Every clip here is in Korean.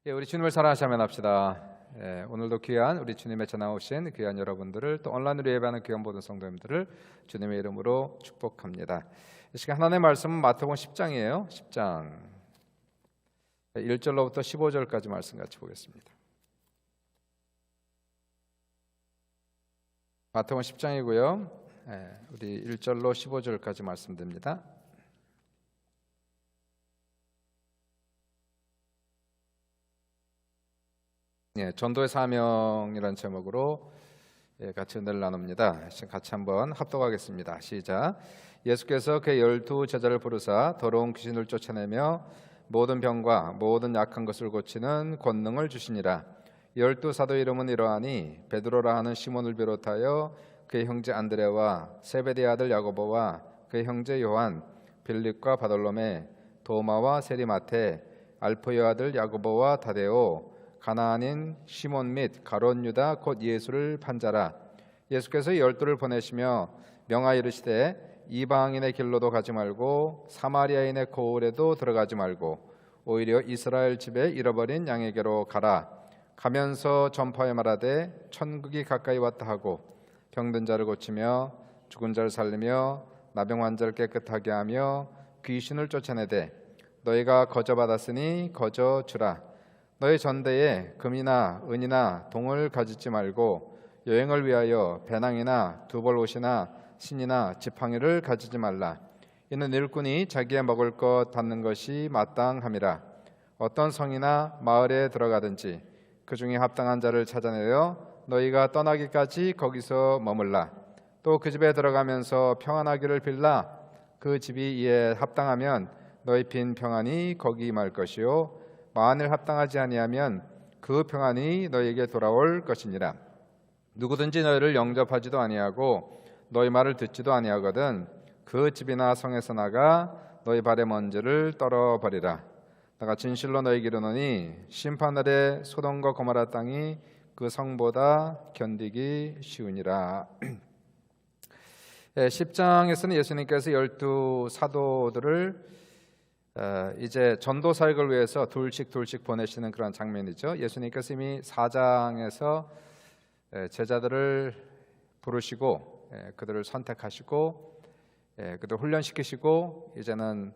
예, 우리 주님을 사랑하시면 합시다. 예, 오늘도 귀한 우리 주님의 전화 오신 귀한 여러분들을, 또 온라인으로 예배하는 귀한 모든 성도님들을 주님의 이름으로 축복합니다. 이 시간 하나님의 말씀은 마태복음 10장이에요. 10장 1절로부터 15절까지 말씀 같이 보겠습니다. 마태복음 10장이고요. 예, 우리 1절로 15절까지 말씀드립니다. 예, 전도의 사명이라는 제목으로 같이 은혜를 나눕니다. 같이 한번 합독하겠습니다. 시작. 예수께서 그의 12 제자를 부르사 더러운 귀신을 쫓아내며 모든 병과 모든 약한 것을 고치는 권능을 주시니라. 12 사도의 이름은 이러하니 베드로라 하는 시몬을 비롯하여 그의 형제 안드레와 세베대의 아들 야고보와 그의 형제 요한, 빌립과 바돌로메, 도마와 세리마테, 알포의 아들 야고보와 다데오, 가나안인 시몬 및 가롯 유다 곧 예수를 판자라. 예수께서 12를 보내시며 명하여 이르시되 이방인의 길로도 가지 말고 사마리아인의 고을에도 들어가지 말고 오히려 이스라엘 집에 잃어버린 양에게로 가라. 가면서 전파해 말하되 천국이 가까이 왔다 하고 병든 자를 고치며 죽은 자를 살리며 나병 환자를 깨끗하게 하며 귀신을 쫓아내되 너희가 거저 받았으니 거저 주라. 너희 전대에 금이나 은이나 동을 가지지 말고 여행을 위하여 배낭이나 두벌 옷이나 신이나 지팡이를 가지지 말라. 이는 일꾼이 자기의 먹을 것 받는 것이 마땅함이라. 어떤 성이나 마을에 들어가든지 그 중에 합당한 자를 찾아내어 너희가 떠나기까지 거기서 머물라. 또 그 집에 들어가면서 평안하기를 빌라. 그 집이 이에 합당하면 너희 빈 평안이 거기 말 것이요 만일 합당하지 아니하면 그 평안이 너희에게 돌아올 것이니라. 누구든지 너희를 영접하지도 아니하고 너희 말을 듣지도 아니하거든 그 집이나 성에서 나가 너희 발의 먼지를 떨어버리라. 내가 진실로 너희에게 이르노니 심판날에 소돔과 고모라 땅이 그 성보다 견디기 쉬우니라. 10장에서는 예수님께서 12 사도들을 이제 전도 사역을 위해서 둘씩 보내시는 그런 장면이죠. 예수님께서 이미 4장에서 제자들을 부르시고 그들을 선택하시고 그들을 훈련시키시고 이제는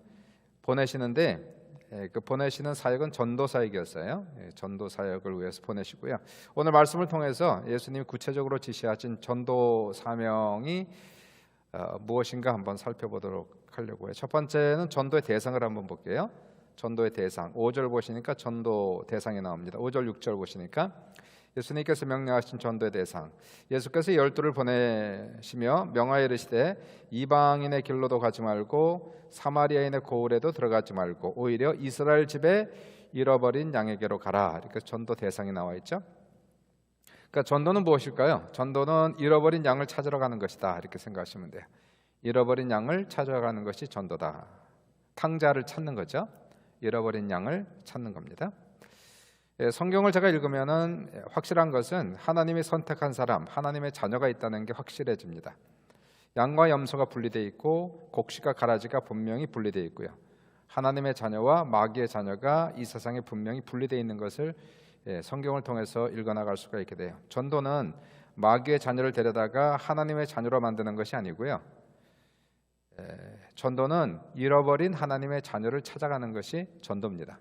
보내시는데 그 보내시는 사역은 전도 사역이었어요. 전도 사역을 위해서 보내시고요. 오늘 말씀을 통해서 예수님이 구체적으로 지시하신 전도 사명이 무엇인가 한번 살펴보도록 하려고요. 첫 번째는 전도의 대상을 한번 볼게요. 전도의 대상 5절 보시니까 전도 대상이 나옵니다. 5절 6절 보시니까 예수님께서 명령하신 전도의 대상, 예수께서 12를 보내시며 명하여 이르시되 이방인의 길로도 가지 말고 사마리아인의 고을에도 들어가지 말고 오히려 이스라엘 집에 잃어버린 양에게로 가라. 이렇게 전도 대상이 나와 있죠. 그러니까 전도는 무엇일까요? 전도는 잃어버린 양을 찾으러 가는 것이다. 이렇게 생각하시면 돼요. 잃어버린 양을 찾아가는 것이 전도다. 탕자를 찾는 거죠. 잃어버린 양을 찾는 겁니다. 성경을 제가 읽으면은 확실한 것은 하나님이 선택한 사람, 하나님의 자녀가 있다는 게 확실해집니다. 양과 염소가 분리되어 있고 곡식과 가라지가 분명히 분리되어 있고요. 하나님의 자녀와 마귀의 자녀가 이 세상에 분명히 분리되어 있는 것을 성경을 통해서 읽어나갈 수가 있게 돼요. 전도는 마귀의 자녀를 데려다가 하나님의 자녀로 만드는 것이 아니고요. 전도는 잃어버린 하나님의 자녀를 찾아가는 것이 전도입니다.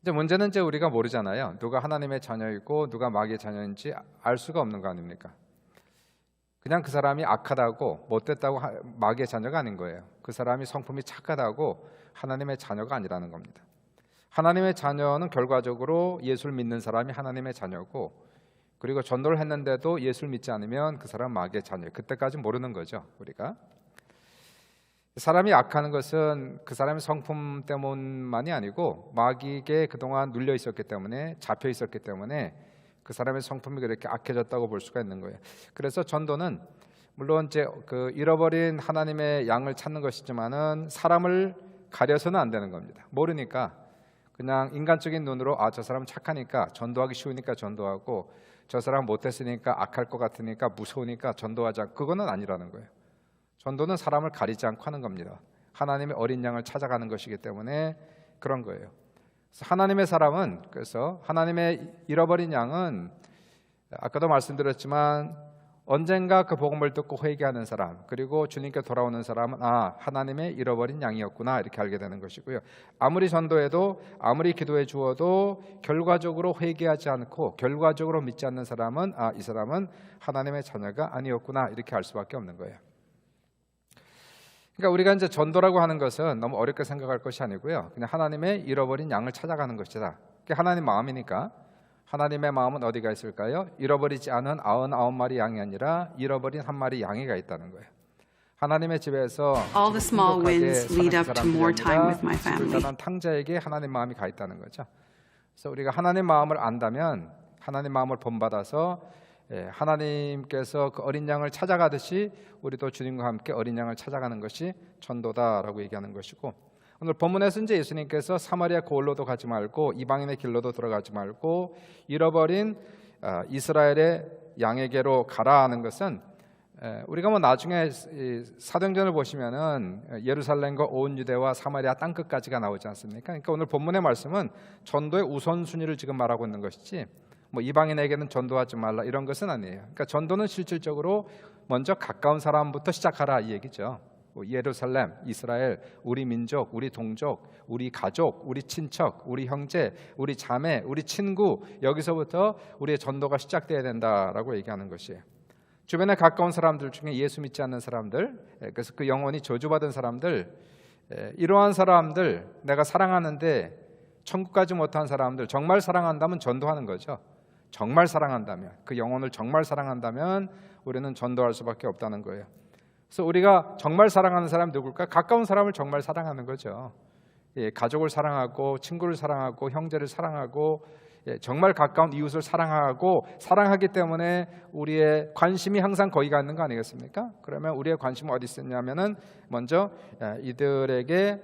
이제 문제는 이제 우리가 모르잖아요. 누가 하나님의 자녀이고 누가 마귀의 자녀인지 알 수가 없는 거 아닙니까? 그냥 그 사람이 악하다고 못됐다고 마귀의 자녀가 아닌 거예요. 그 사람이 성품이 착하다고 하나님의 자녀가 아니라는 겁니다. 하나님의 자녀는 결과적으로 예수를 믿는 사람이 하나님의 자녀고, 그리고 전도를 했는데도 예수를 믿지 않으면 그 사람은 마귀의 자녀예요. 그때까지 모르는 거죠. 우리가 사람이 악하는 것은 그 사람의 성품 때문만이 아니고 마귀에게 그동안 눌려 있었기 때문에, 잡혀 있었기 때문에 그 사람의 성품이 그렇게 악해졌다고 볼 수가 있는 거예요. 그래서 전도는 물론 이제 그 잃어버린 하나님의 양을 찾는 것이지만은 사람을 가려서는 안 되는 겁니다. 모르니까 그냥 인간적인 눈으로 저 사람은 착하니까 전도하기 쉬우니까 전도하고, 저 사람 못했으니까 악할 것 같으니까 무서우니까 전도하자, 그거는 아니라는 거예요. 전도는 사람을 가리지 않고 하는 겁니다. 하나님의 어린 양을 찾아가는 것이기 때문에 그런 거예요. 하나님의 사람은, 그래서 하나님의 잃어버린 양은 아까도 말씀드렸지만 언젠가 그 복음을 듣고 회개하는 사람, 그리고 주님께 돌아오는 사람은 하나님의 잃어버린 양이었구나 이렇게 알게 되는 것이고요. 아무리 전도해도 아무리 기도해 주어도 결과적으로 회개하지 않고 결과적으로 믿지 않는 사람은 이 사람은 하나님의 자녀가 아니었구나 이렇게 알 수밖에 없는 거예요. 그러니까 우리가 이제 전도라고 하는 것은 너무 어렵게 생각할 것이 아니고요, 그냥 하나님의 잃어버린 양을 찾아가는 것이다. 그게 하나님 마음이니까. 하나님의 마음은 어디가 있을까요? 잃어버리지 않은 99마리 양이 아니라 잃어버린 한 마리 양이가 있다는 거예요. 하나님의 집에서 All the small wins lead up to more time with my family. 탕자에게 하나님 마음이 가 있다는 거죠. 그래서 우리가 하나님 마음을 안다면, 하나님 마음을 본받아서 하나님께서 그 어린 양을 찾아가듯이 우리도 주님과 함께 어린 양을 찾아가는 것이 전도다라고 얘기하는 것이고, 오늘 본문에서 이제 예수님께서 사마리아 고을로도 가지 말고 이방인의 길로도 들어가지 말고 잃어버린 이스라엘의 양에게로 가라 하는 것은, 우리가 나중에 사도행전을 보시면은 예루살렘과 온 유대와 사마리아 땅끝까지가 나오지 않습니까? 그러니까 오늘 본문의 말씀은 전도의 우선순위를 지금 말하고 있는 것이지 이방인에게는 전도하지 말라 이런 것은 아니에요. 그러니까 전도는 실질적으로 먼저 가까운 사람부터 시작하라 이 얘기죠. 예루살렘, 이스라엘, 우리 민족, 우리 동족, 우리 가족, 우리 친척, 우리 형제, 우리 자매, 우리 친구, 여기서부터 우리의 전도가 시작돼야 된다라고 얘기하는 것이에요. 주변에 가까운 사람들 중에 예수 믿지 않는 사람들, 그래서 그 영혼이 저주받은 사람들, 이러한 사람들, 내가 사랑하는데 천국 가지 못한 사람들, 정말 사랑한다면 전도하는 거죠. 정말 사랑한다면, 그 영혼을 정말 사랑한다면 우리는 전도할 수밖에 없다는 거예요. 그래서 우리가 정말 사랑하는 사람이 누굴까? 가까운 사람을 정말 사랑하는 거죠. 가족을 사랑하고 친구를 사랑하고 형제를 사랑하고 정말 가까운 이웃을 사랑하기 때문에 우리의 관심이 항상 거기 가 있는 거 아니겠습니까? 그러면 우리의 관심은 어디 있었냐면은 먼저 이들에게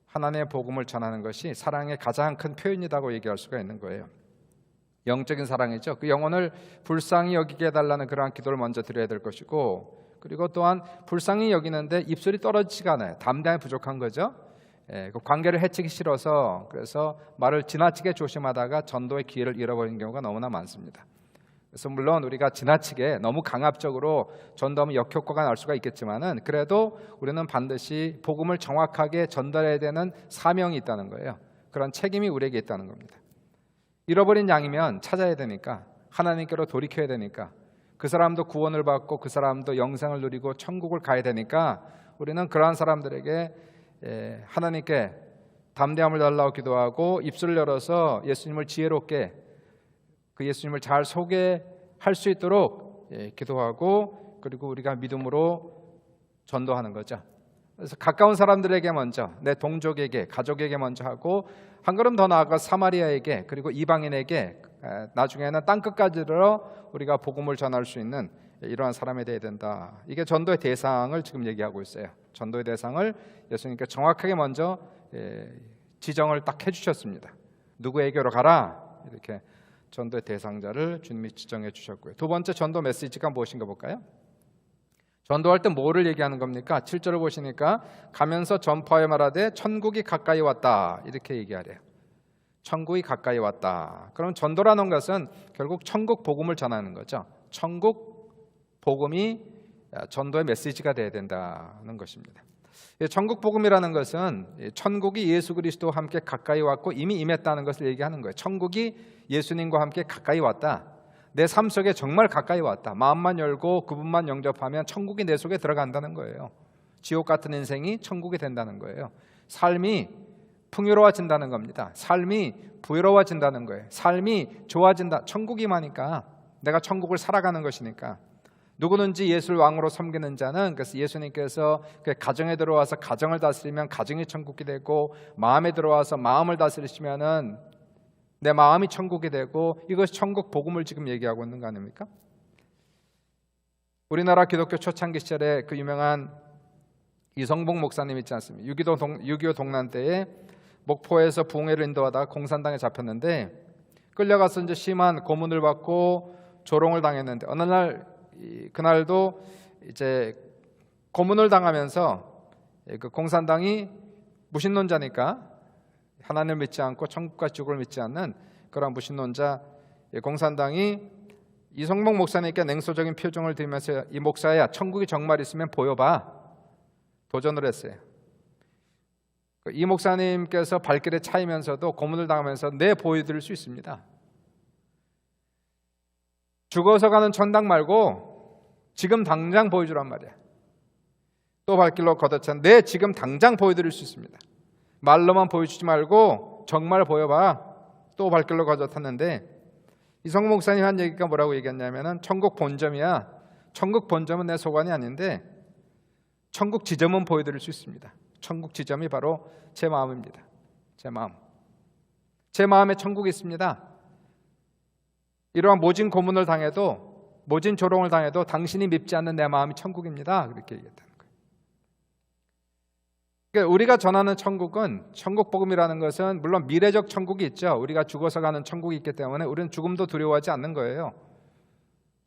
하나님의 복음을 전하는 것이 사랑의 가장 큰 표현이라고 얘기할 수가 있는 거예요. 영적인 사랑이죠. 그 영혼을 불쌍히 여기게 해달라는 그러한 기도를 먼저 드려야 될 것이고, 그리고 또한 불쌍히 여기는데 입술이 떨어지지가 않아요. 담대함이 부족한 거죠. 그 관계를 해치기 싫어서, 그래서 말을 지나치게 조심하다가 전도의 기회를 잃어버리는 경우가 너무나 많습니다. 그래서 물론 우리가 지나치게 너무 강압적으로 전도하면 역효과가 날 수가 있겠지만은, 그래도 우리는 반드시 복음을 정확하게 전달해야 되는 사명이 있다는 거예요. 그런 책임이 우리에게 있다는 겁니다. 잃어버린 양이면 찾아야 되니까, 하나님께로 돌이켜야 되니까, 그 사람도 구원을 받고 그 사람도 영생을 누리고 천국을 가야 되니까 우리는 그러한 사람들에게 하나님께 담대함을 달라고 기도하고 입술을 열어서 예수님을 지혜롭게, 그 예수님을 잘 소개할 수 있도록 기도하고, 그리고 우리가 믿음으로 전도하는 거죠. 그래서 가까운 사람들에게 먼저, 내 동족에게, 가족에게 먼저 하고, 한 걸음 더 나아가 사마리아에게, 그리고 이방인에게, 나중에는 땅끝까지 들어 우리가 복음을 전할 수 있는 이러한 사람이 되어야 된다. 이게 전도의 대상을 지금 얘기하고 있어요. 전도의 대상을 예수님께 정확하게 먼저 지정을 딱 해주셨습니다. 누구에게로 가라, 이렇게 전도의 대상자를 주님이 지정해 주셨고요. 두 번째 전도 메시지가 무엇인가 볼까요? 전도할 때 뭐를 얘기하는 겁니까? 7절을 보시니까 가면서 전파하여 말하되 천국이 가까이 왔다 이렇게 얘기하래요. 천국이 가까이 왔다. 그럼 전도라는 것은 결국 천국 복음을 전하는 거죠. 천국 복음이 전도의 메시지가 되어야 된다는 것입니다. 천국 복음이라는 것은 천국이 예수 그리스도와 함께 가까이 왔고 이미 임했다는 것을 얘기하는 거예요. 천국이 예수님과 함께 가까이 왔다. 내 삶 속에 정말 가까이 왔다. 마음만 열고 그분만 영접하면 천국이 내 속에 들어간다는 거예요. 지옥 같은 인생이 천국이 된다는 거예요. 삶이 풍요로워진다는 겁니다. 삶이 부유로워진다는 거예요. 삶이 좋아진다. 천국이 많으니까, 내가 천국을 살아가는 것이니까. 누구든지 예수를 왕으로 섬기는 자는, 그래서 예수님께서 그 가정에 들어와서 가정을 다스리면 가정이 천국이 되고, 마음에 들어와서 마음을 다스리시면은 내 마음이 천국이 되고, 이것이 천국 복음을 지금 얘기하고 있는 거 아닙니까? 우리나라 기독교 초창기 시절에 그 유명한 이성복 목사님 있지 않습니까? 6.25 동란 때에 목포에서 부흥회를 인도하다가 공산당에 잡혔는데, 끌려가서 이제 심한 고문을 받고 조롱을 당했는데, 어느 날 그날도 이제 고문을 당하면서 그 공산당이 무신론자니까 하나님을 믿지 않고 천국과 지옥을 믿지 않는 그런 무신론자 공산당이 이성복 목사님께 냉소적인 표정을 들이면서 이 목사야 천국이 정말 있으면 보여봐 도전을 했어요. 이 목사님께서 발길에 차이면서도 고문을 당하면서 보여드릴 수 있습니다. 죽어서 가는 천당 말고 지금 당장 보여주란 말이야. 또 발길로 걷어찬 지금 당장 보여드릴 수 있습니다. 말로만 보여주지 말고 정말 보여봐. 또 발길로 걷어탔는데 이성복 목사님 한 얘기가 뭐라고 얘기했냐면은 천국 본점이야. 천국 본점은 내 소관이 아닌데 천국 지점은 보여드릴 수 있습니다. 천국 지점이 바로 제 마음입니다. 제 마음. 제 마음에 천국이 있습니다. 이러한 모진 고문을 당해도 모진 조롱을 당해도 당신이 밉지 않는 내 마음이 천국입니다. 그렇게 얘기했다는 거예요. 그러니까 우리가 전하는 천국은 천국 복음이라는 것은 물론 미래적 천국이 있죠. 우리가 죽어서 가는 천국이 있기 때문에 우리는 죽음도 두려워하지 않는 거예요.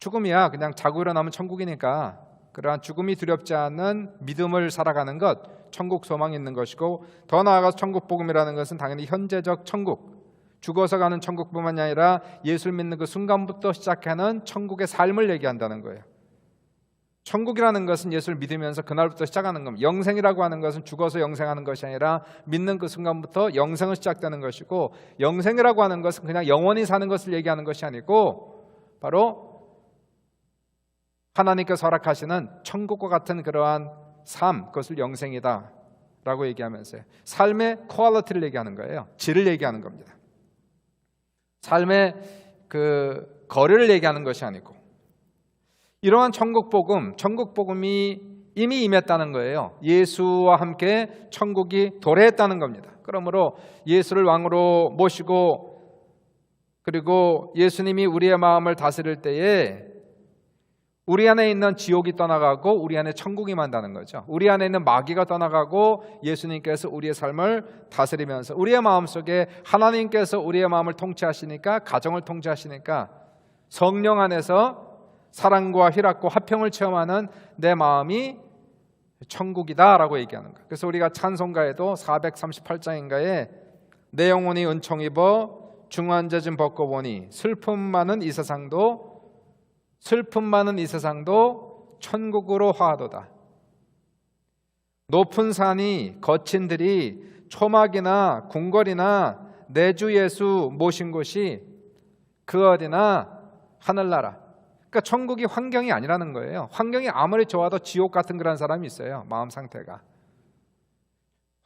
죽음이야 그냥 자고 일어나면 천국이니까 그러한 죽음이 두렵지 않은 믿음을 살아가는 것 천국 소망이 있는 것이고 더 나아가서 천국 복음이라는 것은 당연히 현재적 천국 죽어서 가는 천국뿐만이 아니라 예수를 믿는 그 순간부터 시작하는 천국의 삶을 얘기한다는 거예요. 천국이라는 것은 예수를 믿으면서 그날부터 시작하는 겁니다. 영생이라고 하는 것은 죽어서 영생하는 것이 아니라 믿는 그 순간부터 영생은 시작되는 것이고 영생이라고 하는 것은 그냥 영원히 사는 것을 얘기하는 것이 아니고 바로 하나님께서 허락하시는 천국과 같은 그러한 삶 그것을 영생이다 라고 얘기하면서 삶의 퀄리티를 얘기하는 거예요. 질을 얘기하는 겁니다. 삶의 그 거리를 얘기하는 것이 아니고 이러한 천국 복음이 이미 임했다는 거예요. 예수와 함께 천국이 도래했다는 겁니다. 그러므로 예수를 왕으로 모시고 그리고 예수님이 우리의 마음을 다스릴 때에 우리 안에 있는 지옥이 떠나가고 우리 안에 천국이 만다는 거죠. 우리 안에 있는 마귀가 떠나가고 예수님께서 우리의 삶을 다스리면서 우리의 마음속에 하나님께서 우리의 마음을 통치하시니까 가정을 통치하시니까 성령 안에서 사랑과 희락과 화평을 체험하는 내 마음이 천국이다라고 얘기하는 거예요. 그래서 우리가 찬송가에도 438장인가에 내 영혼이 은총 입어 중환자진 벗고 보니 슬픔 많은 이 세상도 천국으로 화하도다. 높은 산이 거친 들이 초막이나 궁궐이나 내 주 예수 모신 곳이 그 어디나 하늘나라. 그러니까 천국이 환경이 아니라는 거예요. 환경이 아무리 좋아도 지옥 같은 그런 사람이 있어요. 마음 상태가.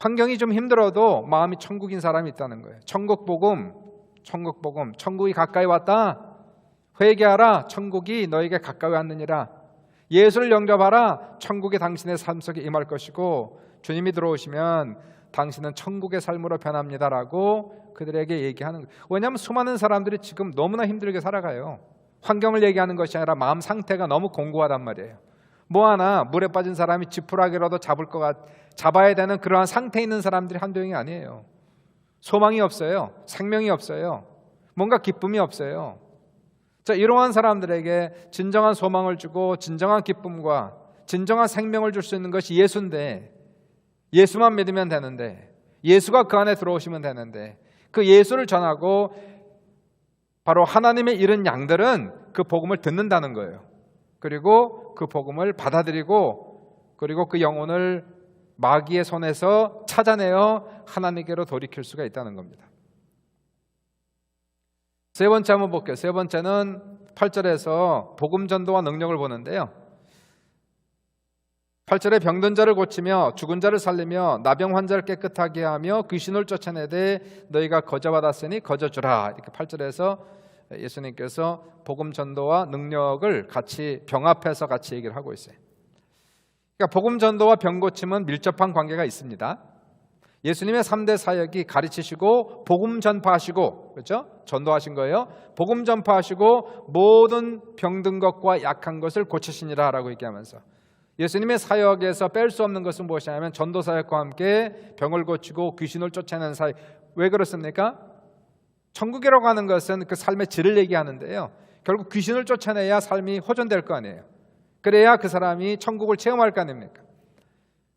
환경이 좀 힘들어도 마음이 천국인 사람이 있다는 거예요. 천국 복음. 천국이 가까이 왔다. 회개하라. 천국이 너에게 가까이 왔느니라. 예수를 영접하라. 천국이 당신의 삶 속에 임할 것이고 주님이 들어오시면 당신은 천국의 삶으로 변합니다라고 그들에게 얘기하는 거예요. 왜냐하면 수많은 사람들이 지금 너무나 힘들게 살아가요. 환경을 얘기하는 것이 아니라 마음 상태가 너무 공고하단 말이에요. 뭐 하나 물에 빠진 사람이 지푸라기라도 잡아야 되는 그러한 상태에 있는 사람들이 한두 명이 아니에요. 소망이 없어요. 생명이 없어요. 뭔가 기쁨이 없어요. 자, 이러한 사람들에게 진정한 소망을 주고 진정한 기쁨과 진정한 생명을 줄 수 있는 것이 예수인데 예수만 믿으면 되는데 예수가 그 안에 들어오시면 되는데 그 예수를 전하고 바로 하나님의 이른 양들은 그 복음을 듣는다는 거예요. 그리고 그 복음을 받아들이고 그리고 그 영혼을 마귀의 손에서 찾아내어 하나님께로 돌이킬 수가 있다는 겁니다. 세 번째 한번 볼게요. 세 번째는 8절에서 복음 전도와 능력을 보는데요. 8절에 병든 자를 고치며 죽은 자를 살리며 나병 환자를 깨끗하게 하며 귀신을 쫓아내되 너희가 거저받았으니 거저주라. 이렇게 8절에서 예수님께서 복음 전도와 능력을 같이 병합해서 같이 얘기를 하고 있어요. 그러니까 복음 전도와 병 고침은 밀접한 관계가 있습니다. 예수님의 3대 사역이 가르치시고 복음 전파하시고 그렇죠? 전도하신 거예요. 복음 전파하시고 모든 병든 것과 약한 것을 고치시니라 라고 얘기하면서 예수님의 사역에서 뺄 수 없는 것은 무엇이냐면 전도 사역과 함께 병을 고치고 귀신을 쫓아내는 사역. 왜 그렇습니까? 천국이라고 하는 것은 그 삶의 질을 얘기하는데요. 결국 귀신을 쫓아내야 삶이 호전될 거 아니에요. 그래야 그 사람이 천국을 체험할 거 아닙니까?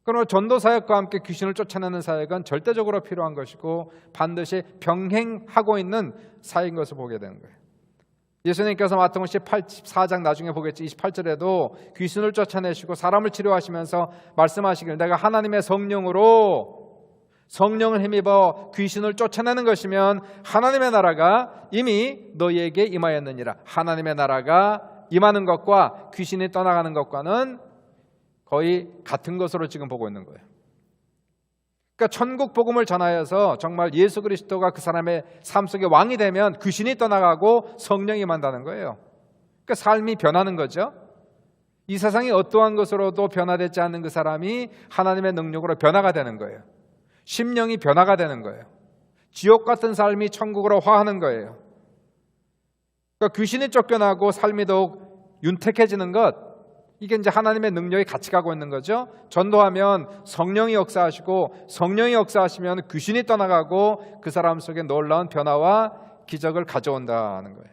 그러나 전도 사역과 함께 귀신을 쫓아내는 사역은 절대적으로 필요한 것이고 반드시 병행하고 있는 사역인 것을 보게 되는 거예요. 예수님께서 마태복음 14장 나중에 보겠지 28절에도 귀신을 쫓아내시고 사람을 치료하시면서 말씀하시길 내가 하나님의 성령을 힘입어 귀신을 쫓아내는 것이면 하나님의 나라가 이미 너희에게 임하였느니라. 하나님의 나라가 임하는 것과 귀신이 떠나가는 것과는 거의 같은 것으로 지금 보고 있는 거예요. 그러니까 천국 복음을 전하여서 정말 예수 그리스도가 그 사람의 삶 속에 왕이 되면 귀신이 떠나가고 성령이 임한다는 거예요. 그러니까 삶이 변하는 거죠. 이 세상이 어떠한 것으로도 변화되지 않는 그 사람이 하나님의 능력으로 변화가 되는 거예요. 심령이 변화가 되는 거예요. 지옥 같은 삶이 천국으로 화하는 거예요. 그러니까 귀신이 쫓겨나고 삶이 더욱 윤택해지는 것, 이게 이제 하나님의 능력이 같이 가고 있는 거죠. 전도하면 성령이 역사하시고 성령이 역사하시면 귀신이 떠나가고 그 사람 속에 놀라운 변화와 기적을 가져온다는 거예요.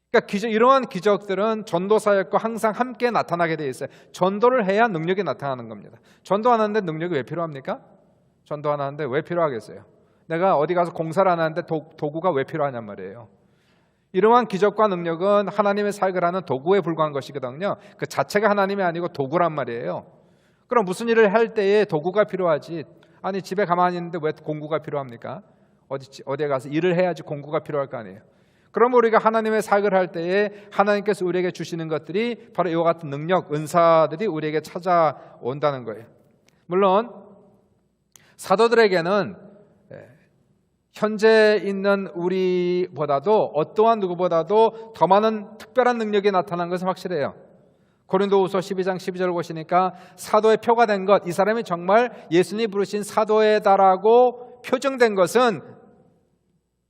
그러니까 이러한 기적들은 전도 사역과 항상 함께 나타나게 되어 있어요. 전도를 해야 능력이 나타나는 겁니다. 전도하는데 능력이 왜 필요합니까? 전도하는데 왜 필요하겠어요? 내가 어디 가서 공사를 안 하는데 도구가 왜 필요하냔 말이에요. 이러한 기적과 능력은 하나님의 사역을 하는 도구에 불과한 것이거든요. 그 자체가 하나님이 아니고 도구란 말이에요. 그럼 무슨 일을 할 때에 도구가 필요하지. 아니 집에 가만히 있는데 왜 공구가 필요합니까? 어디에 가서 일을 해야지 공구가 필요할 거 아니에요. 그럼 우리가 하나님의 사역을 할 때에 하나님께서 우리에게 주시는 것들이 바로 이와 같은 능력, 은사들이 우리에게 찾아온다는 거예요. 물론 사도들에게는 현재 있는 우리보다도 어떠한 누구보다도 더 많은 특별한 능력이 나타난 것은 확실해요. 고린도후서 12장 12절을 보시니까 사도의 표가 된 것, 이 사람이 정말 예수님이 부르신 사도이다라고 표정된 것은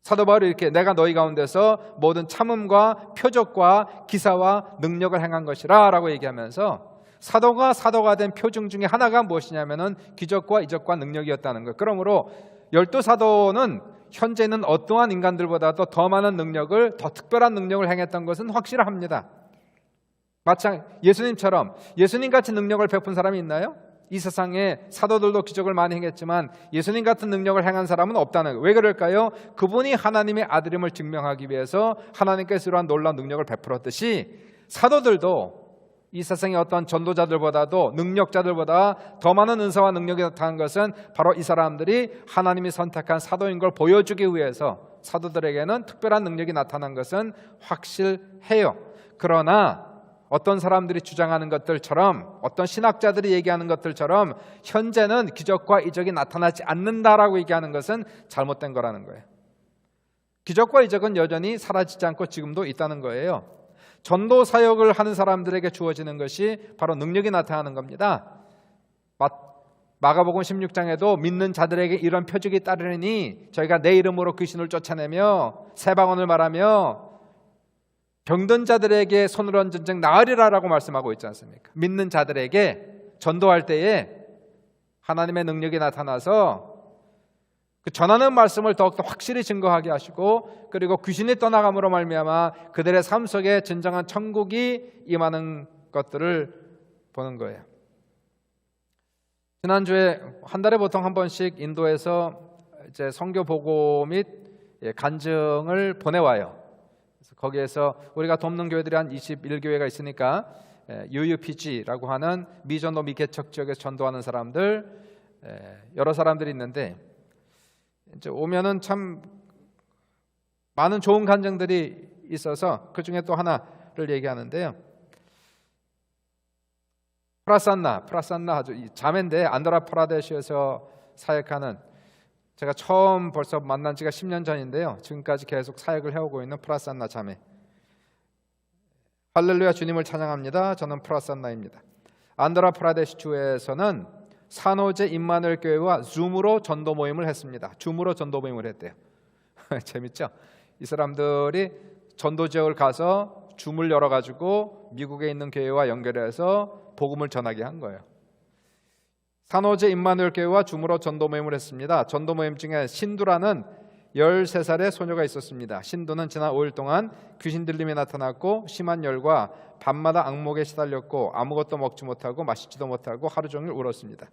사도 바울이 이렇게 내가 너희 가운데서 모든 참음과 표적과 기사와 능력을 행한 것이라 라고 얘기하면서 사도가 된 표징 중에 하나가 무엇이냐면은 기적과 이적과 능력이었다는 거예요. 그러므로 12사도는 현재는 어떠한 인간들보다도 더 많은 능력을, 더 특별한 능력을 행했던 것은 확실합니다. 마찬가지 예수님처럼 예수님 같은 능력을 베푼 사람이 있나요? 이 세상에 사도들도 기적을 많이 행했지만 예수님 같은 능력을 행한 사람은 없다는 거예요. 왜 그럴까요? 그분이 하나님의 아들임을 증명하기 위해서 하나님께서 이러한 놀라운 능력을 베풀었듯이 사도들도 이 세상의 어떤 전도자들보다도 능력자들보다 더 많은 은사와 능력이 나타난 것은 바로 이 사람들이 하나님이 선택한 사도인 걸 보여주기 위해서 사도들에게는 특별한 능력이 나타난 것은 확실해요. 그러나 어떤 사람들이 주장하는 것들처럼, 어떤 신학자들이 얘기하는 것들처럼 현재는 기적과 이적이 나타나지 않는다라고 얘기하는 것은 잘못된 거라는 거예요. 기적과 이적은 여전히 사라지지 않고 지금도 있다는 거예요. 전도 사역을 하는 사람들에게 주어지는 것이 바로 능력이 나타나는 겁니다. 마가복음 16장에도 믿는 자들에게 이런 표적이 따르니 저희가 내 이름으로 귀신을 쫓아내며 새 방언을 말하며 병든 자들에게 손을 얹은 즉 나으리라라고 말씀하고 있지 않습니까? 믿는 자들에게 전도할 때에 하나님의 능력이 나타나서 그 전하는 말씀을 더욱더 확실히 증거하게 하시고 그리고 귀신이 떠나감으로 말미암아 그들의 삶 속에 진정한 천국이 임하는 것들을 보는 거예요. 지난주에 한 달에 보통 한 번씩 인도에서 이제 선교 보고 및 간증을 보내와요. 그래서 거기에서 우리가 돕는 교회들이 한 21교회가 있으니까 UUPG라고 하는 미전도 미개척 지역에서 전도하는 사람들 여러 사람들이 있는데 이제 오면은 참 많은 좋은 간증들이 있어서 그 중에 또 하나를 얘기하는데요. 프라산나 아주 자매인데 안드라프라데시에서 사역하는 제가 처음 벌써 만난 지가 10년 전인데요. 지금까지 계속 사역을 해오고 있는 프라산나 자매. 할렐루야 주님을 찬양합니다. 저는 프라산나입니다. 안드라프라데시 주에서는 산호제 임마누엘 교회와 줌으로 전도 모임을 했습니다. 줌으로 전도 모임을 했대요. 재밌죠? 이 사람들이 전도 지역을 가서 줌을 열어가지고 미국에 있는 교회와 연결해서 복음을 전하게 한 거예요. 산호제 임마누엘 교회와 줌으로 전도 모임을 했습니다. 전도 모임 중에 신두라는 13살의 소녀가 있었습니다. 신도는 지난 5일 동안 귀신 들림이 나타났고 심한 열과 밤마다 악몽에 시달렸고 아무것도 먹지 못하고 마시지도 못하고 하루 종일 울었습니다.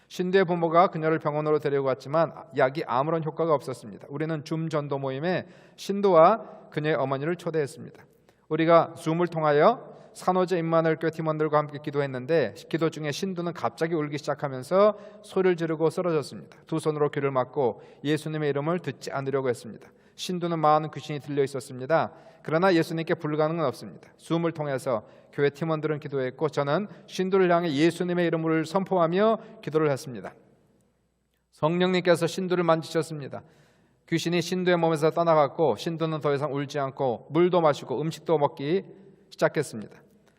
신도의 부모가 그녀를 병원으로 데리고 갔지만 약이 아무런 효과가 없었습니다. 우리는 줌 전도 모임에 신도와 그녀의 어머니를 초대했습니다. 우리가 줌을 통하여 산호제 임마누엘교회 팀원들과 함께 기도했는데 기도 중에 신도는 갑자기 울기 시작하면서 소리를 지르고 쓰러졌습니다. 두 손으로 귀를 막고 예수님의 이름을 듣지 않으려고 했습니다. 신도는 많은 귀신이 들려 있었습니다. 그러나 예수님께 불가능은 없습니다. 줌을 통해서 교회 팀원들은 기도했고 저는 신도를 향해 예수님의 이름을 선포하며 기도를 했습니다. 성령님께서 신도를 만지셨습니다. 귀신이 신도의 몸에서 떠나갔고 신도는 더 이상 울지 않고 물도 마시고 음식도 먹기 시작했습니다.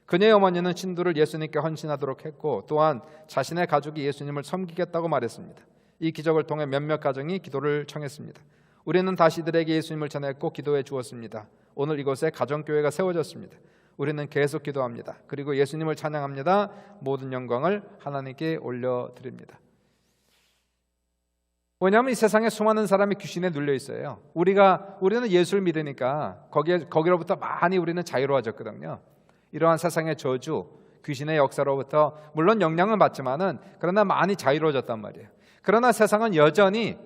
그녀의 어머니는 신도를 예수님께 헌신하도록 했고 또한 자신의 가족이 예수님을 섬기겠다고 말했습니다. 이 기적을 통해 몇몇 가정이 기도를 청했습니다. 우리는 다시 이들에게 예수님을 전했고 기도해 주었습니다. 오늘 이곳에 가정교회가 세워졌습니다. 우리는 계속 기도합니다. 그리고 예수님을 찬양합니다. 모든 영광을 하나님께 올려드립니다. 왜냐하면 이 세상에 수많은 사람이 귀신에 눌려 있어요. 우리는 예수를 믿으니까 거기로부터 많이 우리는 자유로워졌거든요. 이러한 세상의 저주, 귀신의 역사로부터 물론 영향을 받지만은 그러나 많이 자유로워졌단 말이에요. 그러나 세상은 여전히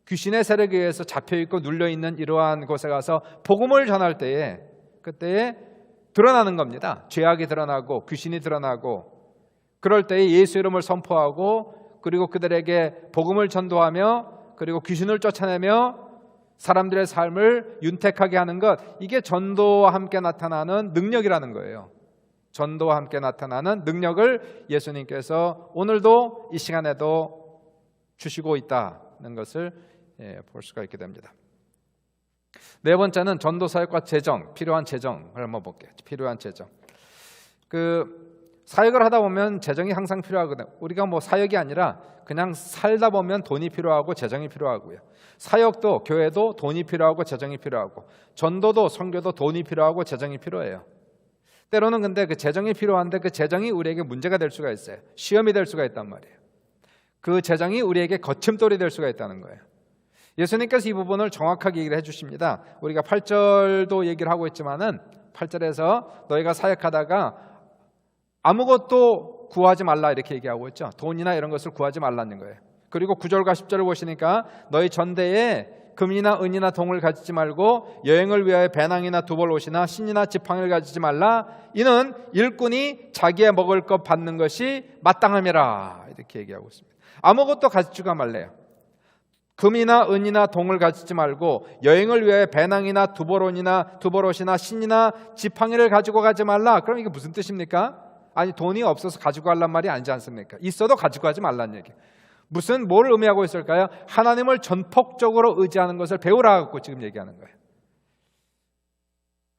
귀신의 세력에 의해서 잡혀있고 눌려있는 이러한 곳에 가서 복음을 전할 때에 그때에 드러나는 겁니다. 죄악이 드러나고 귀신이 드러나고 그럴 때에 예수 이름을 선포하고 그리고 그들에게 복음을 전도하며 그리고 귀신을 쫓아내며 사람들의 삶을 윤택하게 하는 것, 이게 전도와 함께 나타나는 능력이라는 거예요. 전도와 함께 나타나는 능력을 예수님께서 오늘도 이 시간에도 주시고 있다는 것을 볼 수가 있게 됩니다. 네 번째는 전도 사역과 재정, 필요한 재정을 한번 볼게요. 필요한 재정. 사역을 하다 보면 재정이 항상 필요하거든요. 우리가 사역이 아니라 그냥 살다 보면 돈이 필요하고 재정이 필요하고요. 사역도 교회도 돈이 필요하고 재정이 필요하고 전도도 선교도 돈이 필요하고 재정이 필요해요. 때로는 근데 그 재정이 필요한데 그 재정이 우리에게 문제가 될 수가 있어요. 시험이 될 수가 있단 말이에요. 그 재정이 우리에게 거침돌이 될 수가 있다는 거예요. 예수님께서 이 부분을 정확하게 얘기를 해주십니다. 우리가 8절도 얘기를 하고 있지만은 8절에서 너희가 사역하다가 아무것도 구하지 말라 이렇게 얘기하고 있죠. 돈이나 이런 것을 구하지 말라는 거예요. 그리고 9절과 10절을 보시니까 너희 전대에 금이나 은이나 동을 가지지 말고 여행을 위하여 배낭이나 두벌 옷이나 신이나 지팡이를 가지지 말라. 이는 일꾼이 자기의 먹을 것 받는 것이 마땅함이라 이렇게 얘기하고 있습니다. 아무것도 가지지가 말래요. 금이나 은이나 동을 가지지 말고 여행을 위하여 배낭이나 두벌옷이나 신이나 지팡이를 가지고 가지 말라. 그럼 이게 무슨 뜻입니까? 아니 돈이 없어서 가지고 가란 말이 아니지 않습니까? 있어도 가지고 가지 말라는 얘기예요. 뭘 의미하고 있을까요? 하나님을 전폭적으로 의지하는 것을 배우라고 지금 얘기하는 거예요.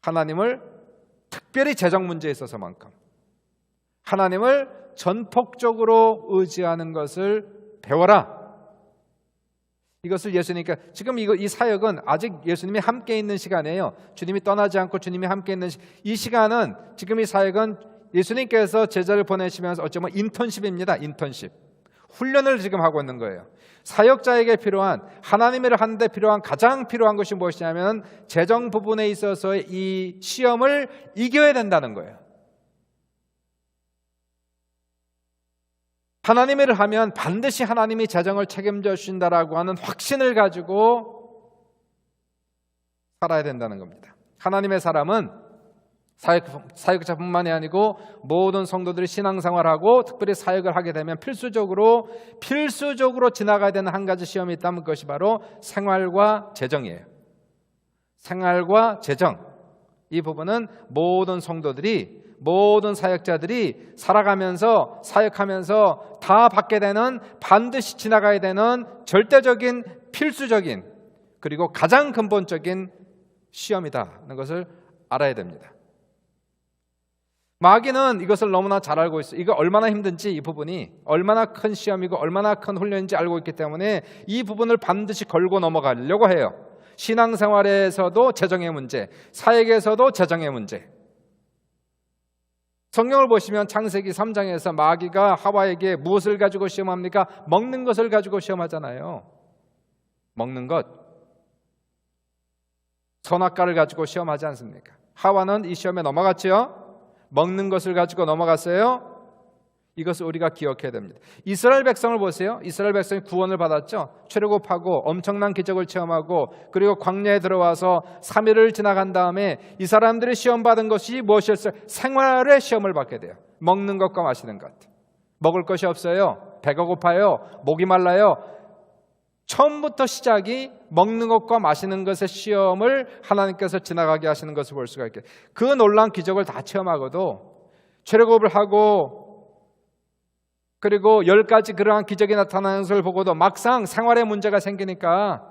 하나님을 특별히 재정 문제에 있어서만큼 하나님을 전폭적으로 의지하는 것을 배워라. 이것을 예수님께 지금 이 사역은 아직 예수님이 함께 있는 시간이에요. 주님이 떠나지 않고 주님이 함께 있는 이 시간은 지금 이 사역은 예수님께서 제자를 보내시면서 어쩌면 인턴십입니다. 인턴십. 훈련을 지금 하고 있는 거예요. 사역자에게 필요한 하나님을 하는데 필요한 가장 필요한 것이 무엇이냐면 재정 부분에 있어서의 이 시험을 이겨야 된다는 거예요. 하나님을 하면 반드시 하나님이 재정을 책임져 주신다라고 하는 확신을 가지고 살아야 된다는 겁니다. 하나님의 사람은 사역자뿐만이 아니고 모든 성도들이 신앙생활하고 특별히 사역을 하게 되면 필수적으로 지나가야 되는 한 가지 시험이 있다면 그것이 바로 생활과 재정이에요. 생활과 재정. 이 부분은 모든 성도들이 모든 사역자들이 살아가면서 사역하면서 다 받게 되는 반드시 지나가야 되는 절대적인 필수적인 그리고 가장 근본적인 시험이다는 것을 알아야 됩니다. 마귀는 이것을 너무나 잘 알고 있어요. 이거 얼마나 힘든지 이 부분이 얼마나 큰 시험이고 얼마나 큰 훈련인지 알고 있기 때문에 이 부분을 반드시 걸고 넘어가려고 해요. 신앙생활에서도 재정의 문제, 사역에서도 재정의 문제. 성경을 보시면 창세기 3장에서 마귀가 하와에게 무엇을 가지고 시험합니까? 먹는 것을 가지고 시험하잖아요. 먹는 것. 선악과를 가지고 시험하지 않습니까? 하와는 이 시험에 넘어갔지요. 먹는 것을 가지고 넘어갔어요. 이것을 우리가 기억해야 됩니다. 이스라엘 백성을 보세요. 이스라엘 백성이 구원을 받았죠. 출애굽하고 엄청난 기적을 체험하고 그리고 광야에 들어와서 3일을 지나간 다음에 이 사람들이 시험받은 것이 무엇이었어요? 생활의 시험을 받게 돼요. 먹는 것과 마시는 것. 먹을 것이 없어요. 배가 고파요. 목이 말라요. 처음부터 시작이 먹는 것과 마시는 것의 시험을 하나님께서 지나가게 하시는 것을 볼 수가 있게. 그 놀라운 기적을 다 체험하고도 출애굽을 하고 그리고 10가지 그러한 기적이 나타나는 것을 보고도 막상 생활에 문제가 생기니까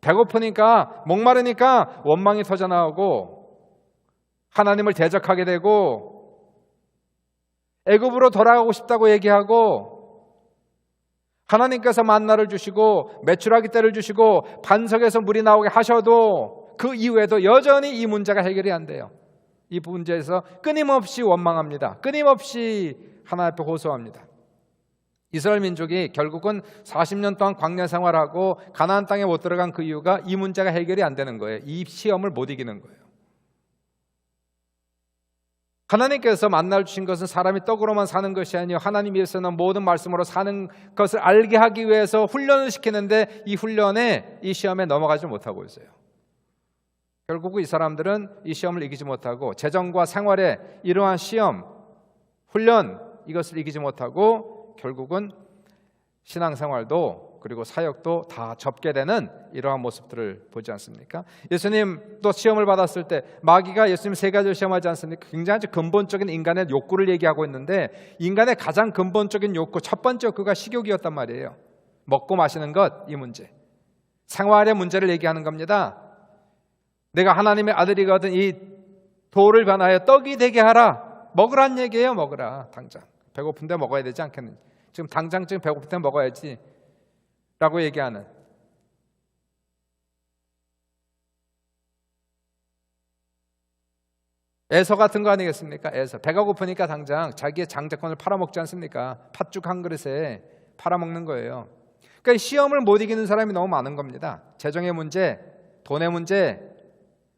배고프니까 목마르니까 원망이 터져나오고 하나님을 대적하게 되고 애굽으로 돌아가고 싶다고 얘기하고 하나님께서 만나를 주시고 메추라기 떼를 주시고 반석에서 물이 나오게 하셔도 그 이후에도 여전히 이 문제가 해결이 안 돼요. 이 문제에서 끊임없이 원망합니다. 끊임없이 하나님 앞에 호소합니다. 이스라엘 민족이 결국은 40년 동안 광야 생활하고 가나안 땅에 못 들어간 그 이유가 이 문제가 해결이 안 되는 거예요. 이 시험을 못 이기는 거예요. 하나님께서 만나를 주신 것은 사람이 떡으로만 사는 것이 아니요 하나님 위해서는 모든 말씀으로 사는 것을 알게 하기 위해서 훈련을 시키는데 이 훈련에 이 시험에 넘어가지 못하고 있어요. 결국 이 사람들은 이 시험을 이기지 못하고 재정과 생활에 이러한 시험, 훈련 이것을 이기지 못하고 결국은 신앙생활도 그리고 사역도 다 접게 되는 이러한 모습들을 보지 않습니까? 예수님도 시험을 받았을 때 마귀가 예수님 3가지를 시험하지 않습니까? 굉장히 근본적인 인간의 욕구를 얘기하고 있는데 인간의 가장 근본적인 욕구, 첫 번째 욕구가 식욕이었단 말이에요. 먹고 마시는 것, 이 문제. 생활의 문제를 얘기하는 겁니다. 내가 하나님의 아들이거든 이 돌을 변하여 떡이 되게 하라. 먹으란 얘기예요. 먹으라. 당장. 배고픈데 먹어야 되지 않겠는지. 지금 당장 지금 배고플 때 먹어야지 라고 얘기하는 에서 같은 거 아니겠습니까? 에서. 배가 고프니까 당장 자기의 장자권을 팔아먹지 않습니까? 팥죽 한 그릇에 팔아먹는 거예요. 그러니까 시험을 못 이기는 사람이 너무 많은 겁니다. 재정의 문제, 돈의 문제,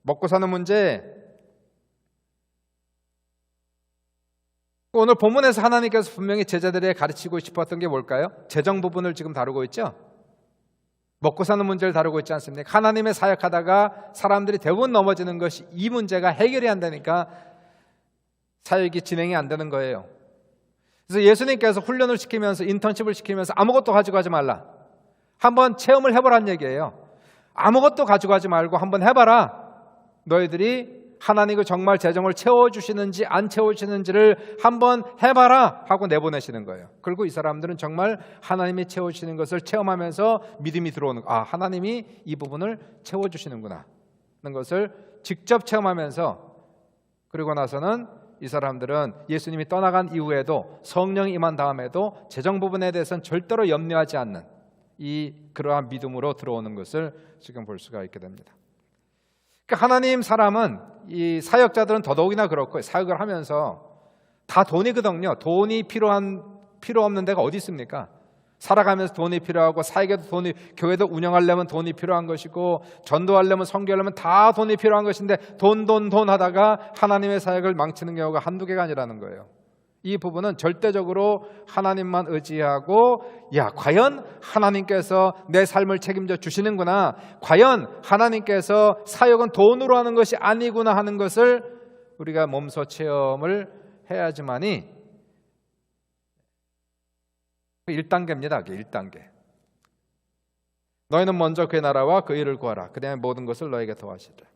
먹고 사는 문제. 오늘 본문에서 하나님께서 분명히 제자들에게 가르치고 싶었던 게 뭘까요? 재정 부분을 지금 다루고 있죠. 먹고 사는 문제를 다루고 있지 않습니까? 하나님의 사역하다가 사람들이 대부분 넘어지는 것이 이 문제가 해결이 안 되니까 사역이 진행이 안 되는 거예요. 그래서 예수님께서 훈련을 시키면서 인턴십을 시키면서 아무것도 가지고 가지 말라. 한번 체험을 해보라는 얘기예요. 아무것도 가지고 가지 말고 한번 해봐라. 너희들이 하나님이 정말 재정을 채워주시는지 안 채워주시는지를 한번 해봐라 하고 내보내시는 거예요. 그리고 이 사람들은 정말 하나님이 채워주시는 것을 체험하면서 믿음이 들어오는 거예요. 아, 하나님이 이 부분을 채워주시는구나 하는 것을 직접 체험하면서 그리고 나서는 이 사람들은 예수님이 떠나간 이후에도 성령이 임한 다음에도 재정 부분에 대해서는 절대로 염려하지 않는 이 그러한 믿음으로 들어오는 것을 지금 볼 수가 있게 됩니다. 그러니까 하나님 사람은 이 사역자들은 더더욱이나 그렇고 사역을 하면서 다 돈이거든요. 돈이 필요 없는 데가 어디 있습니까? 살아가면서 돈이 필요하고 사역에도 돈이 교회도 운영하려면 돈이 필요한 것이고 전도하려면 선교하려면 다 돈이 필요한 것인데 돈 하다가 하나님의 사역을 망치는 경우가 한두 개가 아니라는 거예요. 이 부분은 절대적으로 하나님만 의지하고 야 과연 하나님께서 내 삶을 책임져 주시는구나. 과연 하나님께서 사역은 돈으로 하는 것이 아니구나 하는 것을 우리가 몸소 체험을 해야지만이 1단계입니다. 1단계. 너희는 먼저 그의 나라와 그 일을 구하라. 그다음에 모든 것을 너에게 더하시리라.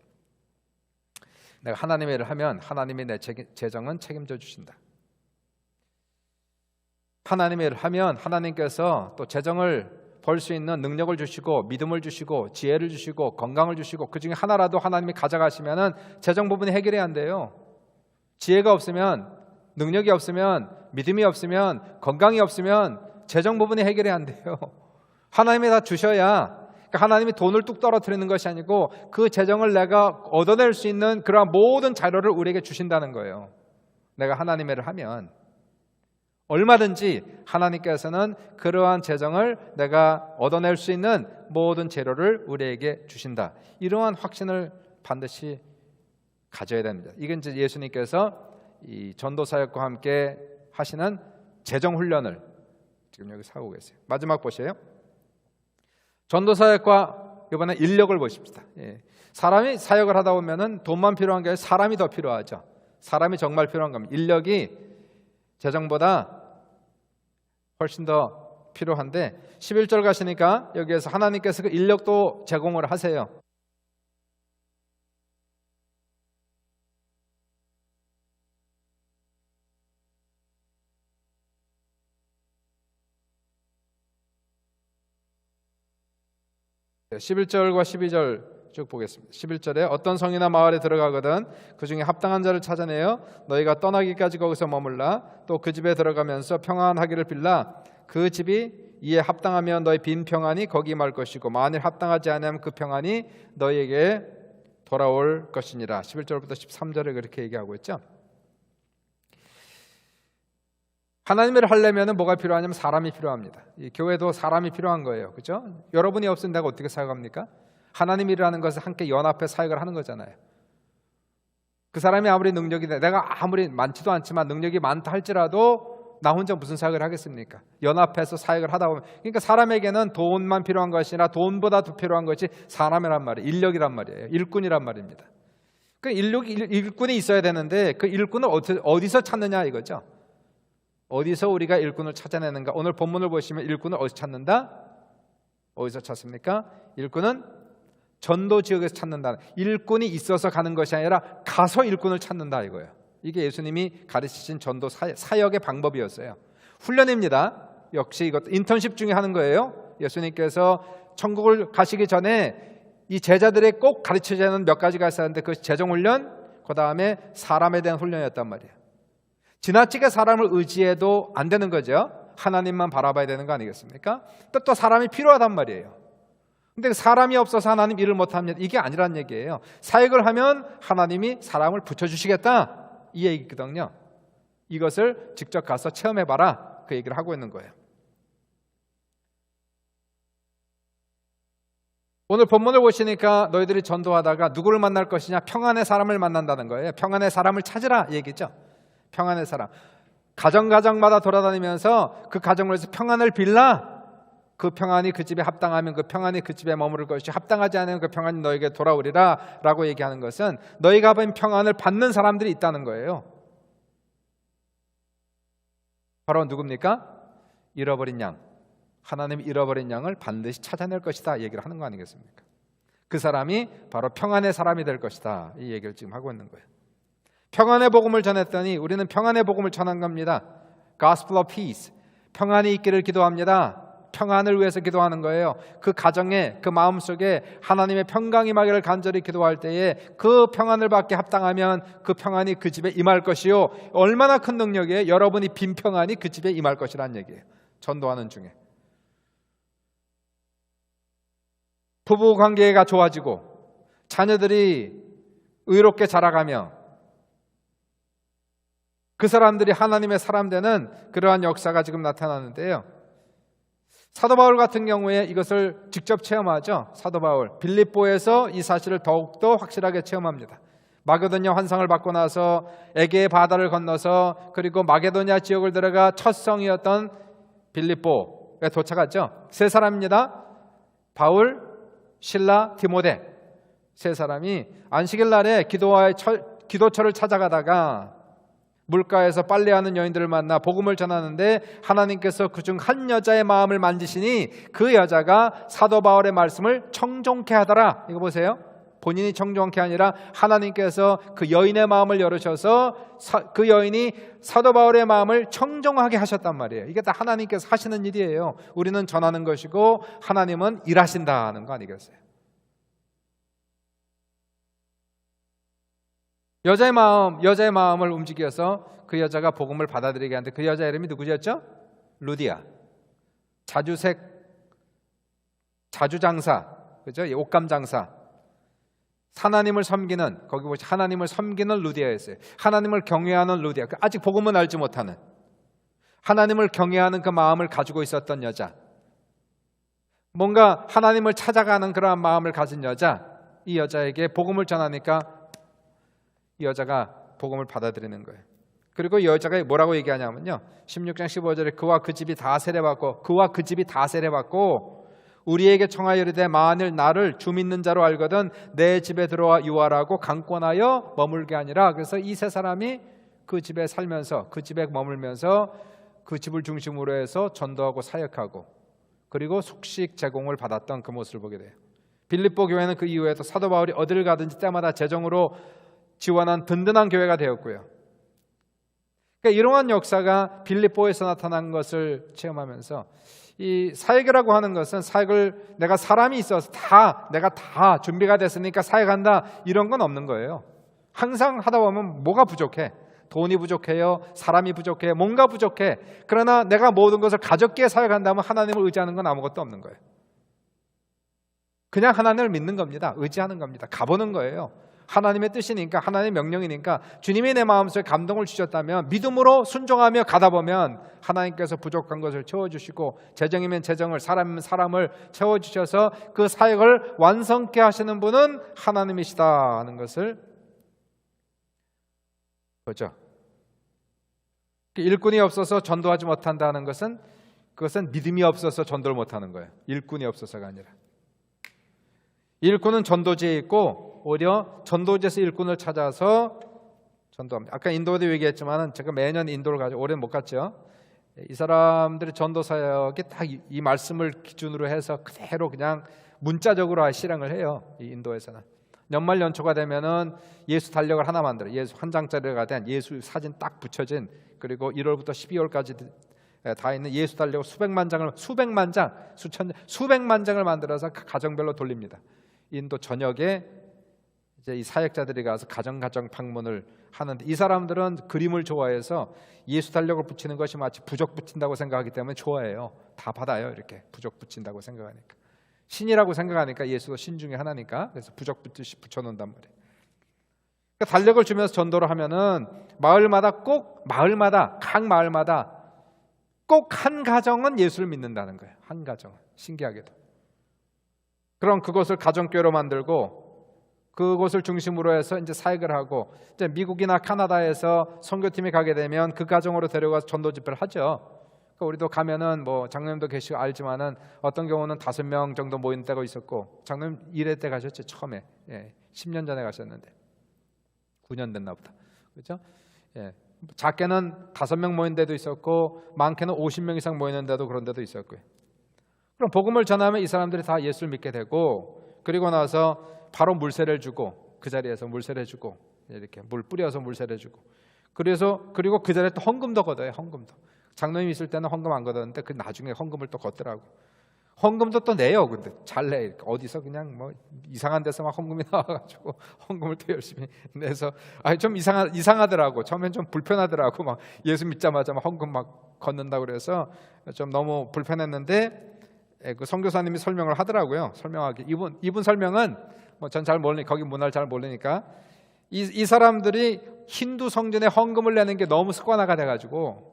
내가 하나님의 일을 하면 하나님이 내 재정은 책임져 주신다. 하나님의 일을 하면 하나님께서 또 재정을 벌 수 있는 능력을 주시고 믿음을 주시고 지혜를 주시고 건강을 주시고 그 중에 하나라도 하나님이 가져가시면은 재정 부분이 해결이 안 돼요. 지혜가 없으면 능력이 없으면 믿음이 없으면 건강이 없으면 재정 부분이 해결이 안 돼요. 하나님이 다 주셔야 그러니까 하나님이 돈을 뚝 떨어뜨리는 것이 아니고 그 재정을 내가 얻어낼 수 있는 그러한 모든 자료를 우리에게 주신다는 거예요. 내가 하나님의 일을 하면 얼마든지 하나님께서는 그러한 재정을 내가 얻어낼 수 있는 모든 재료를 우리에게 주신다. 이러한 확신을 반드시 가져야 됩니다. 이건 이제 예수님께서 이 전도 사역과 함께 하시는 재정 훈련을 지금 여기 하고 계세요. 마지막 보세요. 전도 사역과 이번에 인력을 보십시다. 사람이 사역을 하다 보면은 돈만 필요한 게 아니라 사람이 더 필요하죠. 사람이 정말 필요한 겁니다. 인력이 재정보다 훨씬 더 필요한데 11절 가시니까 여기에서 하나님께서 그 인력도 제공을 하세요. 네, 11절과 12절 쭉 보겠습니다. 11절에 어떤 성이나 마을에 들어가거든 그 중에 합당한 자를 찾아내어 너희가 떠나기까지 거기서 머물라. 또 그 집에 들어가면서 평안하기를 빌라. 그 집이 이에 합당하면 너희 빈 평안이 거기 말 것이고 만일 합당하지 않으면 그 평안이 너희에게 돌아올 것이니라. 11절부터 13절에 그렇게 얘기하고 있죠. 하나님을 하려면 뭐가 필요하냐면 사람이 필요합니다. 이 교회도 사람이 필요한 거예요. 그렇죠? 여러분이 없으면 내가 어떻게 사역합니까? 하나님이라는 것은 함께 연합해 사역을 하는 거잖아요. 그 사람이 아무리 능력이 내가 아무리 많지도 않지만 능력이 많다 할지라도 나 혼자 무슨 사역을 하겠습니까? 연합해서 사역을 하다 보면 그러니까 사람에게는 돈만 필요한 것이 아니라 돈보다 더 필요한 것이 사람이란 말이에요. 인력이란 말이에요. 일꾼이란 말입니다. 그 일꾼이 있어야 되는데 그 일꾼을 어디서 찾느냐 이거죠. 어디서 우리가 일꾼을 찾아내는가? 오늘 본문을 보시면 일꾼을 어디서 찾는다? 어디서 찾습니까? 일꾼은 전도 지역에서 찾는다. 일꾼이 있어서 가는 것이 아니라 가서 일꾼을 찾는다 이거예요. 이게 예수님이 가르치신 전도 사역의 방법이었어요. 훈련입니다. 역시 이것도 인턴십 중에 하는 거예요. 예수님께서 천국을 가시기 전에 이 제자들의 꼭 가르쳐야 하는 몇 가지가 있었는데 그것이 재정훈련, 그 다음에 사람에 대한 훈련이었단 말이에요. 지나치게 사람을 의지해도 안 되는 거죠. 하나님만 바라봐야 되는 거 아니겠습니까? 또 사람이 필요하단 말이에요. 근데 사람이 없어서 하나님 일을 못합니다. 이게 아니란 얘기예요. 사역을 하면 하나님이 사람을 붙여주시겠다 이 얘기거든요. 이것을 직접 가서 체험해봐라 그 얘기를 하고 있는 거예요. 오늘 본문을 보시니까 너희들이 전도하다가 누구를 만날 것이냐? 평안의 사람을 만난다는 거예요. 평안의 사람을 찾으라 얘기죠. 평안의 사람. 가정마다 돌아다니면서 그 가정을 위해서 평안을 빌라. 그 평안이 그 집에 합당하면 그 평안이 그 집에 머무를 것이 합당하지 않으면 그 평안이 너에게 돌아오리라 라고 얘기하는 것은 너희가 본 평안을 받는 사람들이 있다는 거예요. 바로 누굽니까? 잃어버린 양. 하나님이 잃어버린 양을 반드시 찾아낼 것이다 얘기를 하는 거 아니겠습니까? 그 사람이 바로 평안의 사람이 될 것이다 이 얘기를 지금 하고 있는 거예요. 평안의 복음을 전했더니 우리는 평안의 복음을 전한 겁니다. Gospel of Peace. 평안이 있기를 기도합니다. 평안을 위해서 기도하는 거예요. 그 가정에 그 마음속에 하나님의 평강이 임하기를 간절히 기도할 때에 그 평안을 받게 합당하면 그 평안이 그 집에 임할 것이요. 얼마나 큰 능력이에요. 여러분이 빈 평안이 그 집에 임할 것이라는 얘기예요. 전도하는 중에. 부부 관계가 좋아지고 자녀들이 의롭게 자라가며 그 사람들이 하나님의 사람 되는 그러한 역사가 지금 나타나는데요. 사도 바울 같은 경우에 이것을 직접 체험하죠. 사도 바울 빌립보에서 이 사실을 더욱더 확실하게 체험합니다. 마게도냐 환상을 받고 나서 에게의 바다를 건너서 그리고 마게도냐 지역을 들어가 첫 성이었던 빌립보에 도착했죠. 세 사람입니다. 바울, 실라, 디모데 세 사람이 안식일 날에 기도처를 찾아가다가 물가에서 빨래하는 여인들을 만나 복음을 전하는데 하나님께서 그중 한 여자의 마음을 만지시니 그 여자가 사도 바울의 말씀을 청종케 하더라. 이거 보세요. 본인이 청종케 아니라 하나님께서 그 여인의 마음을 열으셔서 그 여인이 사도 바울의 마음을 청종하게 하셨단 말이에요. 이게 다 하나님께서 하시는 일이에요. 우리는 전하는 것이고 하나님은 일하신다는 거 아니겠어요? 여자의 마음을 움직여서 그 여자가 복음을 받아들이게 하는데 그 여자 이름이 누구였죠? 루디아. 자주장사, 그죠? 옷감장사. 하나님을 섬기는, 거기 보시 하나님을 섬기는 루디아였어요. 하나님을 경외하는 루디아. 아직 복음은 알지 못하는, 하나님을 경외하는 그 마음을 가지고 있었던 여자. 뭔가 하나님을 찾아가는 그러한 마음을 가진 여자. 이 여자에게 복음을 전하니까 이 여자가 복음을 받아들이는 거예요. 그리고 이 여자가 뭐라고 얘기하냐면요, 16장 15절에 그와 그 집이 다 세례받고 우리에게 청하여 이르되 만일 나를 주 믿는 자로 알거든 내 집에 들어와 유하라고 강권하여 머물게 하니라. 그래서 이 세 사람이 그 집에 살면서, 그 집에 머물면서 그 집을 중심으로 해서 전도하고 사역하고 그리고 숙식 제공을 받았던 그 모습을 보게 돼요. 빌립보 교회는 그 이후에도 사도 바울이 어디를 가든지 때마다 재정으로 지원한 든든한 교회가 되었고요. 그러니까 이러한 역사가 빌립보에서 나타난 것을 체험하면서 이 사역이라고 하는 것은 사역을 내가 사람이 있어서 내가 다 준비가 됐으니까 사역한다 이런 건 없는 거예요. 항상 하다 보면 뭐가 부족해? 돈이 부족해요. 사람이 부족해요. 뭔가 부족해. 그러나 내가 모든 것을 가졌기에 사역한다면 하나님을 의지하는 건 아무것도 없는 거예요. 그냥 하나님을 믿는 겁니다. 의지하는 겁니다. 가보는 거예요. 하나님의 뜻이니까, 하나님의 명령이니까 주님이 내 마음속에 감동을 주셨다면 믿음으로 순종하며 가다 보면 하나님께서 부족한 것을 채워주시고 재정이면 재정을, 사람이면 사람을 채워주셔서 그 사역을 완성케 하시는 분은 하나님이시다 하는 것을 보죠. 일꾼이 없어서 전도하지 못한다는 것은 그것은 믿음이 없어서 전도를 못하는 거예요. 일꾼이 없어서가 아니라 일꾼은 전도지에 있고 오히려 전도지에서 일꾼을 찾아서 전도합니다. 아까 인도에도 얘기했지만 제가 매년 인도를 가죠. 올해는 못 갔죠. 이 사람들의 전도 사역이 딱 이 말씀을 기준으로 해서 그대로 그냥 문자적으로 실행을 해요. 이 인도에서는 연말 연초가 되면은 예수 달력을 하나 만들어. 예수 한 장짜리가 된 예수 사진 딱 붙여진, 그리고 1월부터 12월까지 다 있는 예수 달력을 수백만 장을 만들어서 가정별로 돌립니다. 인도 전역에 이제 이 사역자들이 가서 가정 방문을 하는데 이 사람들은 그림을 좋아해서 예수 달력을 붙이는 것이 마치 부적 붙인다고 생각하기 때문에 좋아해요. 다 받아요. 이렇게 부적 붙인다고 생각하니까. 신이라고 생각하니까 예수도 신 중에 하나니까. 그래서 부적 붙듯이 붙여놓는단 말이에요. 그러니까 달력을 주면서 전도를 하면은 각 마을마다 꼭 한 가정은 예수를 믿는다는 거예요. 한 가정은. 신기하게도. 그럼 그것을 가정교회로 만들고 그곳을 중심으로 해서 이제 사역을 하고, 이제 미국이나 카나다에서 선교팀이 가게 되면 그 가정으로 데려가서 전도 집회를 하죠. 그러니까 우리도 가면은 뭐 장로님도 계시고 알지만은 어떤 경우는 5명 정도 모이는 때가 있었고, 장로님 1회 때 가셨죠. 처음에 10년 전에 가셨는데 9년 됐나 보다. 그렇죠? 작게는 5명 모이는 데도 있었고 많게는 50명 이상 모이는 데도 그런 데도 있었고요. 그럼 복음을 전하면 이 사람들이 다 예수를 믿게 되고, 그리고 나서 바로 물세를 주고, 그 자리에서 물세를 주고, 이렇게 물 뿌려서 물세를 주고, 그리고 그 자리에 또 헌금도 걷어요. 헌금도. 장로님 있을 때는 헌금 안 걷었는데 그 나중에 헌금을 또 걷더라고. 헌금도 또 내요. 근데 잘 내. 어디서 그냥 뭐 이상한 데서 막 헌금이 나와가지고 헌금을 또 열심히 내서 좀 이상하더라고. 처음엔 좀 불편하더라고. 막 예수 믿자마자 막 헌금 막 걷는다고 그래서 좀 너무 불편했는데, 그 선교사님이 설명을 하더라고요. 설명하기. 이분 설명은 뭐 전 잘 모르니, 거기 문화를 잘 모르니까 이 사람들이 힌두 성전에 헌금을 내는 게 너무 습관화가 돼가지고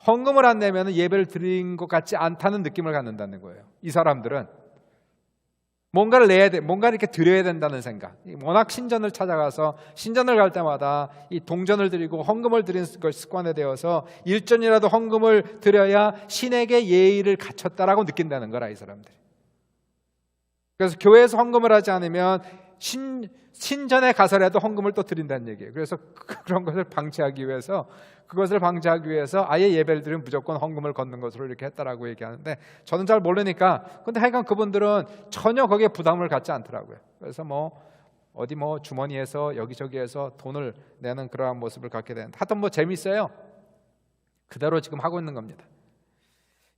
헌금을 안 내면 예배를 드린 것 같지 않다는 느낌을 갖는다는 거예요. 이 사람들은 뭔가를 내야 돼, 뭔가 이렇게 드려야 된다는 생각. 워낙 신전을 찾아가서 신전을 갈 때마다 이 동전을 드리고 헌금을 드리는 것이 습관에 되어서 일전이라도 헌금을 드려야 신에게 예의를 갖췄다라고 느낀다는 거라, 이 사람들이. 그래서 교회에서 헌금을 하지 않으면 신전에 가서라도 헌금을 또 드린다는 얘기예요. 그래서 그런 것을 방지하기 위해서 아예 예배를 드리면 무조건 헌금을 걷는 것으로 이렇게 했다라고 얘기하는데, 저는 잘 모르니까, 근데 하여간 그분들은 전혀 거기에 부담을 갖지 않더라고요. 그래서 어디 주머니에서 여기저기에서 돈을 내는 그러한 모습을 갖게 되는데, 하여튼 재밌어요. 그대로 지금 하고 있는 겁니다.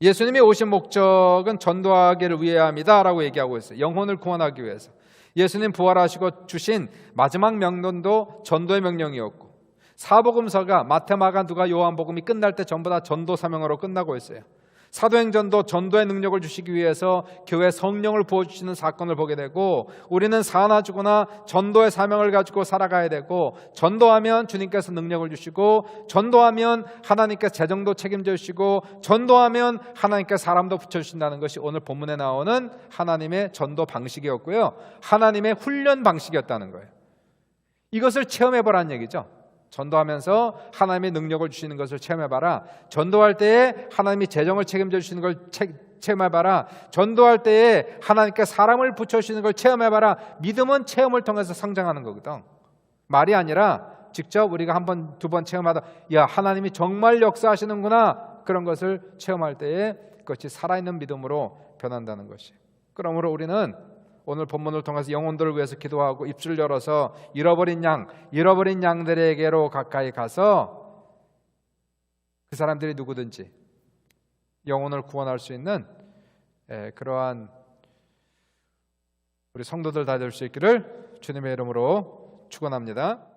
예수님이 오신 목적은 전도하기를 위함이다 라고 얘기하고 있어요. 영혼을 구원하기 위해서. 예수님 부활하시고 주신 마지막 명령도 전도의 명령이었고, 사복음서가 마태, 마가, 누가, 요한복음이 끝날 때 전부 다 전도 사명으로 끝나고 있어요. 사도행전도 전도의 능력을 주시기 위해서 교회 성령을 부어주시는 사건을 보게 되고, 우리는 사나 죽으나 전도의 사명을 가지고 살아가야 되고, 전도하면 주님께서 능력을 주시고, 전도하면 하나님께서 재정도 책임져 주시고, 전도하면 하나님께서 사람도 붙여주신다는 것이 오늘 본문에 나오는 하나님의 전도 방식이었고요, 하나님의 훈련 방식이었다는 거예요. 이것을 체험해보라는 얘기죠. 전도하면서 하나님의 능력을 주시는 것을 체험해봐라. 전도할 때에 하나님이 재정을 책임져 주시는 걸 체험해봐라. 전도할 때에 하나님께 사람을 붙여주시는 걸 체험해봐라. 믿음은 체험을 통해서 성장하는 거거든. 말이 아니라 직접 우리가 한 번, 두 번 체험하다, 야, 하나님이 정말 역사하시는구나, 그런 것을 체험할 때에 그것이 살아있는 믿음으로 변한다는 것이. 그러므로 우리는 오늘 본문을 통해서 영혼들을 위해서 기도하고 입술을 열어서 잃어버린 양들에게로 가까이 가서 그 사람들이 누구든지 영혼을 구원할 수 있는 그러한 우리 성도들 다 될 수 있기를 주님의 이름으로 축원합니다.